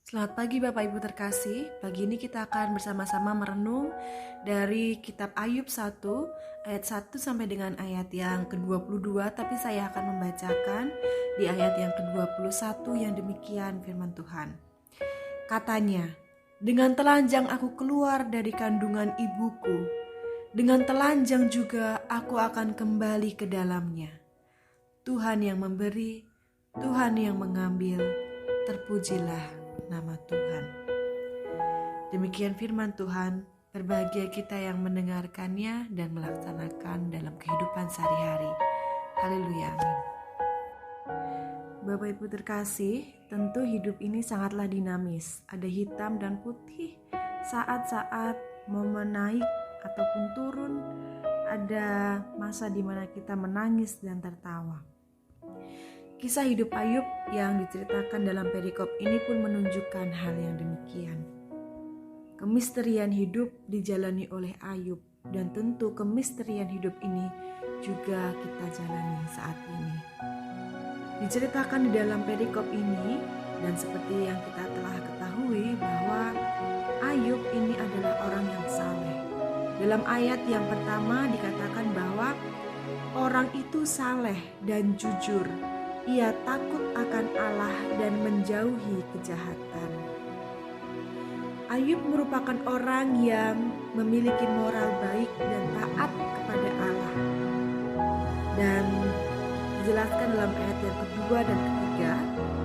Selamat pagi Bapak Ibu terkasih. Pagi ini kita akan bersama-sama merenung dari kitab Ayub 1 ayat 1 sampai dengan ayat yang ke-22, tapi saya akan membacakan di ayat yang ke-21 yang demikian firman Tuhan. Katanya, "Dengan telanjang aku keluar dari kandungan ibuku, dengan telanjang juga aku akan kembali ke dalamnya. Tuhan yang memberi, Tuhan yang mengambil, terpujilah nama Tuhan." Demikian firman Tuhan, berbahagia kita yang mendengarkannya dan melaksanakan dalam kehidupan sehari-hari. Haleluya, amin. Bapak Ibu terkasih, tentu hidup ini sangatlah dinamis. Ada hitam dan putih, saat-saat momen naik ataupun turun, ada masa di mana kita menangis dan tertawa. Kisah hidup Ayub yang diceritakan dalam perikop ini pun menunjukkan hal yang demikian. Kemisterian hidup dijalani oleh Ayub, dan tentu kemisterian hidup ini juga kita jalani saat ini. Diceritakan di dalam perikop ini, dan seperti yang kita telah ketahui bahwa Ayub ini adalah orang yang saleh. Dalam ayat yang pertama dikatakan bahwa orang itu saleh dan jujur. Ia takut akan Allah dan menjauhi kejahatan. Ayub merupakan orang yang memiliki moral baik dan taat kepada Allah. Dan dijelaskan dalam ayat yang kedua dan ketiga,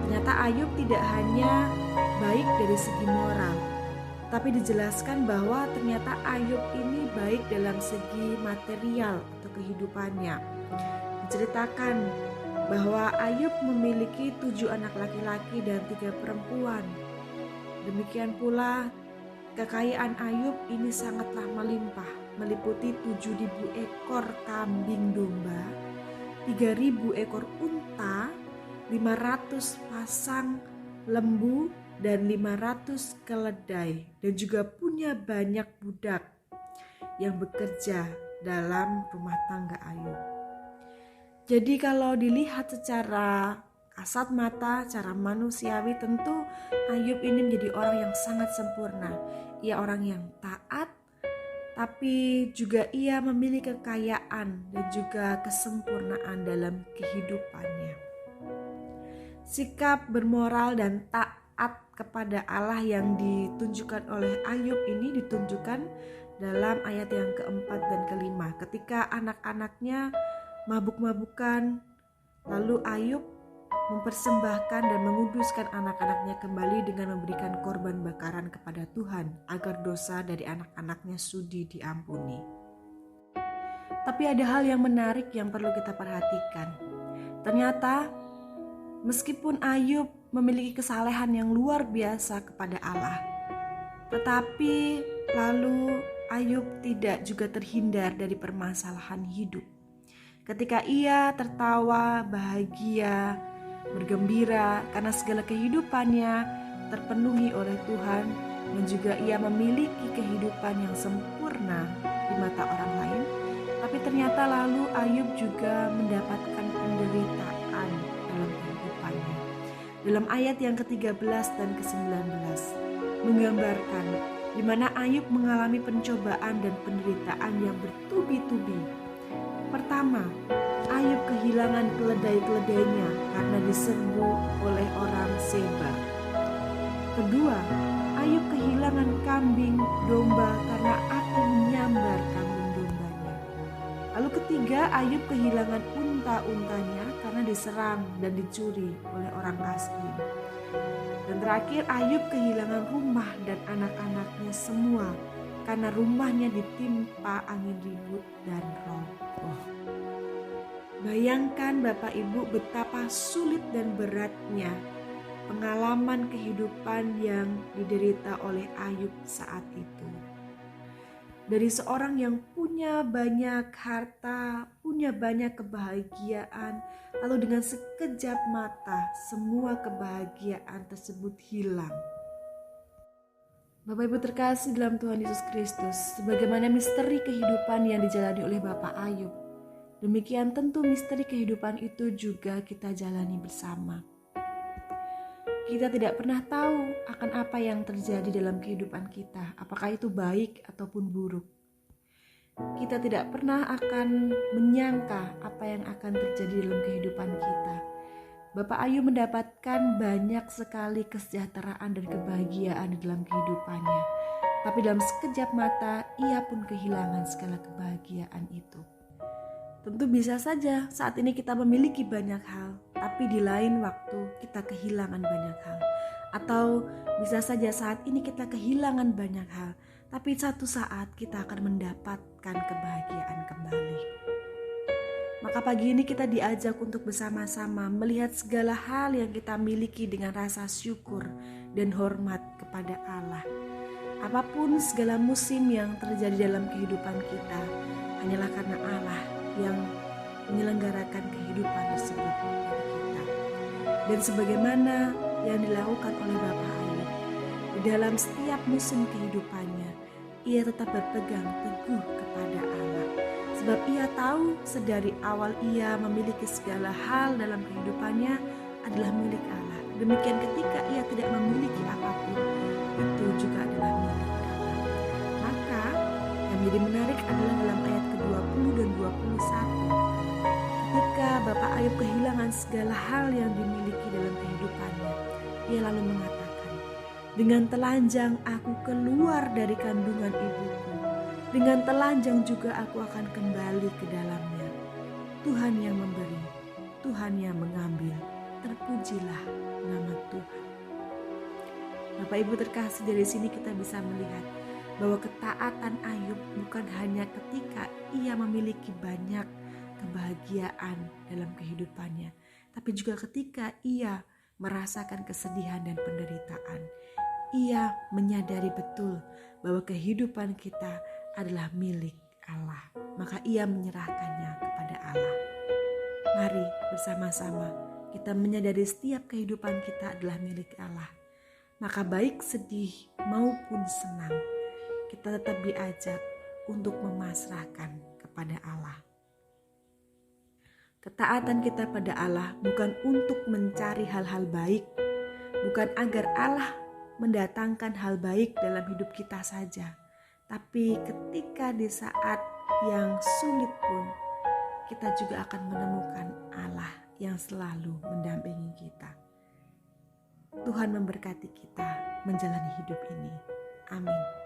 ternyata Ayub tidak hanya baik dari segi moral, tapi dijelaskan bahwa ternyata Ayub ini baik dalam segi material atau kehidupannya. Diceritakan bahwa Ayub memiliki 7 anak laki-laki dan 3 perempuan. Demikian pula kekayaan Ayub ini sangatlah melimpah, meliputi 7.000 ekor kambing domba, 3.000 ekor unta, 500 pasang lembu, dan 500 keledai, dan juga punya banyak budak yang bekerja dalam rumah tangga Ayub. Jadi kalau dilihat secara kasat mata, cara manusiawi, tentu Ayub ini menjadi orang yang sangat sempurna. Ia orang yang taat, tapi juga ia memiliki kekayaan dan juga kesempurnaan dalam kehidupannya. Sikap bermoral dan taat kepada Allah yang ditunjukkan oleh Ayub ini ditunjukkan dalam ayat yang keempat dan kelima. Ketika anak-anaknya mabuk-mabukan, lalu Ayub mempersembahkan dan menguduskan anak-anaknya kembali dengan memberikan korban bakaran kepada Tuhan agar dosa dari anak-anaknya sudi diampuni. Tapi ada hal yang menarik yang perlu kita perhatikan. Ternyata meskipun Ayub memiliki kesalehan yang luar biasa kepada Allah, tetapi lalu Ayub tidak juga terhindar dari permasalahan hidup. Ketika ia tertawa, bahagia, bergembira karena segala kehidupannya terpenuhi oleh Tuhan, dan juga ia memiliki kehidupan yang sempurna di mata orang lain, tapi ternyata lalu Ayub juga mendapatkan penderitaan dalam kehidupannya. Dalam ayat yang ke-13 dan ke-19 menggambarkan di mana Ayub mengalami pencobaan dan penderitaan yang bertubi-tubi. Pertama, Ayub kehilangan keledai-keledainya karena diserbu oleh orang Seba. Kedua, Ayub kehilangan kambing domba karena api menyambar kambing dombanya. Lalu ketiga, Ayub kehilangan unta-untanya karena diserang dan dicuri oleh orang Kasdim. Dan terakhir, Ayub kehilangan rumah dan anak-anaknya semua karena rumahnya ditimpa angin ribut dan roboh. Bayangkan Bapak Ibu betapa sulit dan beratnya pengalaman kehidupan yang diderita oleh Ayub saat itu. Dari seorang yang punya banyak harta, punya banyak kebahagiaan, lalu dengan sekejap mata semua kebahagiaan tersebut hilang. Bapak Ibu terkasih dalam Tuhan Yesus Kristus, sebagaimana misteri kehidupan yang dijalani oleh Bapak Ayub, demikian tentu misteri kehidupan itu juga kita jalani bersama. Kita tidak pernah tahu akan apa yang terjadi dalam kehidupan kita, apakah itu baik ataupun buruk. Kita tidak pernah akan menyangka apa yang akan terjadi dalam kehidupan kita. Bapak Ayub mendapatkan banyak sekali kesejahteraan dan kebahagiaan di dalam kehidupannya. Tapi dalam sekejap mata, ia pun kehilangan segala kebahagiaan itu. Tentu bisa saja saat ini kita memiliki banyak hal, tapi di lain waktu kita kehilangan banyak hal. Atau bisa saja saat ini kita kehilangan banyak hal, tapi satu saat kita akan mendapatkan kebahagiaan kembali. Maka pagi ini kita diajak untuk bersama-sama melihat segala hal yang kita miliki dengan rasa syukur dan hormat kepada Allah. Apapun segala musim yang terjadi dalam kehidupan kita, hanyalah karena Allah yang menyelenggarakan kehidupan tersebut bagi kita. Dan sebagaimana yang dilakukan oleh Bapak Ayub, di dalam setiap musim kehidupannya, ia tetap berpegang teguh kepada Allah. Sebab ia tahu sedari awal ia memiliki segala hal dalam kehidupannya adalah milik Allah. Demikian ketika ia tidak memiliki apapun, itu juga adalah milik Allah. Maka yang menjadi menarik adalah dalam ayat ke-20 dan 21. Ketika Bapak Ayub kehilangan segala hal yang dimiliki dalam kehidupannya, ia lalu mengatakan, "Dengan telanjang aku keluar dari kandungan ibuku, dengan telanjang juga aku akan kembali ke dalamnya. Tuhan yang memberi, Tuhan yang mengambil, terpujilah nama Tuhan." Bapak Ibu terkasih, dari sini kita bisa melihat bahwa ketaatan Ayub bukan hanya ketika ia memiliki banyak kebahagiaan dalam kehidupannya, tapi juga ketika ia merasakan kesedihan dan penderitaan. Ia menyadari betul bahwa kehidupan kita adalah milik Allah, maka ia menyerahkannya kepada Allah. Mari bersama-sama kita menyadari setiap kehidupan kita adalah milik Allah. Maka baik sedih maupun senang, kita tetap diajak untuk memasrahkan kepada Allah. Ketaatan kita pada Allah bukan untuk mencari hal-hal baik, bukan agar Allah mendatangkan hal baik dalam hidup kita saja, tapi ketika di saat yang sulit pun, kita juga akan menemukan Allah yang selalu mendampingi kita. Tuhan memberkati kita menjalani hidup ini. Amin.